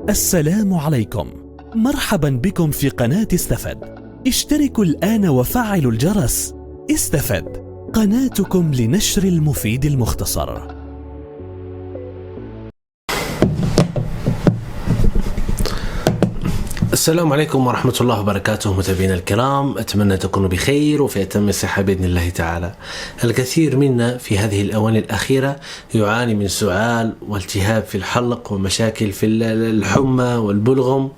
السلام عليكم، مرحبا بكم في قناة استفد. اشتركوا الآن وفعلوا الجرس. استفد، قناتكم لنشر المفيد المختصر. السلام عليكم ورحمة الله وبركاته متابعينا الكرام، أتمنى تكونوا بخير وفي أتم الصحة بإذن الله تعالى. الكثير منا في هذه الآونة الأخيرة يعاني من سعال والتهاب في الحلق ومشاكل في الحمى والبلغم،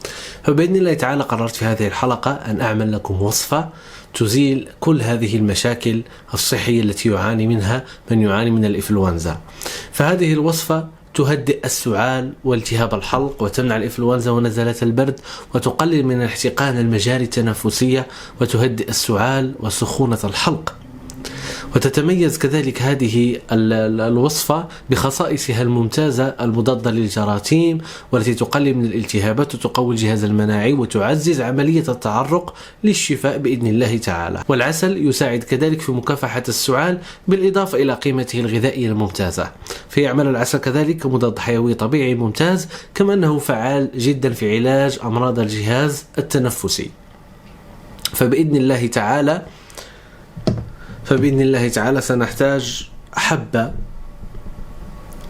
فبإذن الله تعالى قررت في هذه الحلقة أن أعمل لكم وصفة تزيل كل هذه المشاكل الصحية التي يعاني منها من يعاني من الإنفلونزا. فهذه الوصفة تهدئ السعال والتهاب الحلق وتمنع الإنفلونزا ونزلات البرد وتقلل من احتقان المجاري التنفسية وتهدئ السعال وسخونة الحلق. وتتميز كذلك هذه الوصفة بخصائصها الممتازة المضادة للجراثيم والتي تقلل من الالتهابات وتقوي الجهاز المناعي وتعزز عملية التعرق للشفاء بإذن الله تعالى. والعسل يساعد كذلك في مكافحة السعال بالإضافة إلى قيمته الغذائية الممتازة، فيعمل العسل كذلك مضاد حيوي طبيعي ممتاز، كما أنه فعال جدا في علاج أمراض الجهاز التنفسي. فبإذن الله تعالى سنحتاج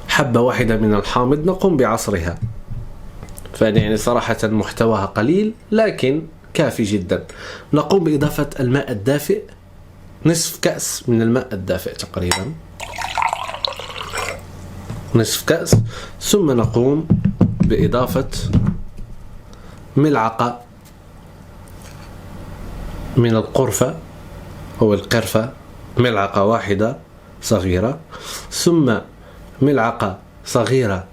حبة واحدة من الحامض نقوم بعصرها، يعني صراحة محتواها قليل لكن كافي جدا. نقوم بإضافة الماء الدافئ، نصف كأس من الماء الدافئ تقريبا، نصف كأس. ثم نقوم بإضافة ملعقة من القرفة أو القرفة، ملعقة واحدة صغيرة، ثم ملعقة صغيرة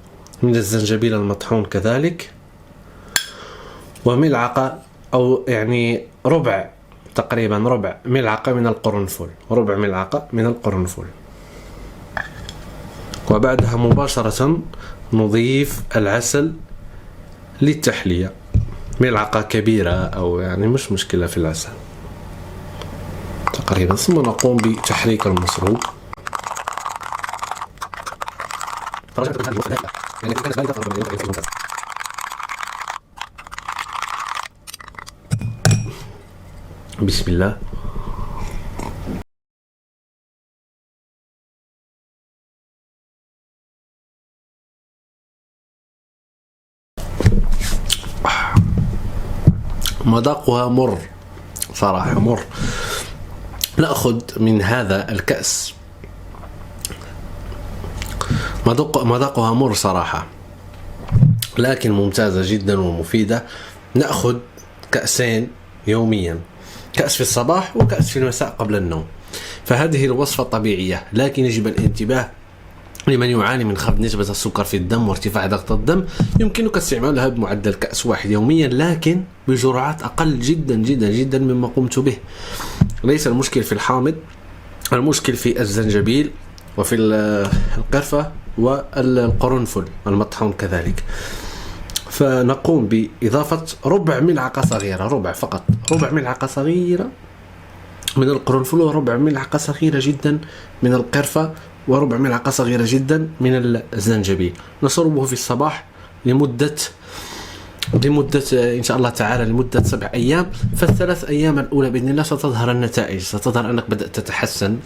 من الزنجبيل المطحون كذلك، وملعقة أو يعني تقريبا ربع ملعقة من القرنفل، ربع ملعقة من القرنفل. وبعدها مباشرة نضيف العسل للتحلية، ملعقة كبيرة أو يعني مش مشكلة في العسل تقريبا. ثم نقوم بتحريك المشروب. بسم الله. مذاقها مر صراحة، مر. نأخذ من هذا الكأس، مذاقها مر صراحة لكن ممتازة جدا ومفيدة. نأخذ كأسين يوميا، كأس في الصباح وكأس في المساء قبل النوم. فهذه الوصفة طبيعية، لكن يجب الانتباه لمن يعاني من خفض نسبة السكر في الدم وارتفاع ضغط الدم. يمكنك استعمالها بمعدل كأس واحد يوميا لكن بجرعات أقل جدا جدا جدا مما قمت به. ليس المشكل في الحامض، المشكل في الزنجبيل وفي القرفة والقرنفل المطحون كذلك. فنقوم بإضافة ربع ملعقة صغيرة، ربع ملعقة صغيرة من القرنفل، وربع ملعقة صغيرة جدا من القرفة، وربع ملعقة صغيرة جدا من الزنجبيل. نشربه في الصباح لمدة إن شاء الله تعالى لمدة 7 أيام. فالثلاث أيام الأولى بإذن الله ستظهر النتائج، ستظهر أنك بدأت تتحسن،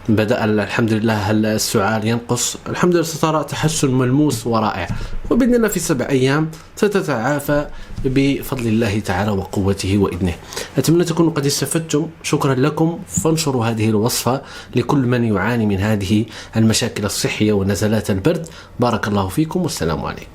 بدأ الحمد لله السعال ينقص، الحمد لله سترى تحسن ملموس ورائع. وبإذن الله في 7 أيام ستتعافى بفضل الله تعالى وقوته وإذنه. أتمنى تكونوا قد استفدتم. شكرا لكم. فانشروا هذه الوصفة لكل من يعاني من هذه المشاكل الصحية ونزلات البرد. بارك الله فيكم والسلام عليكم.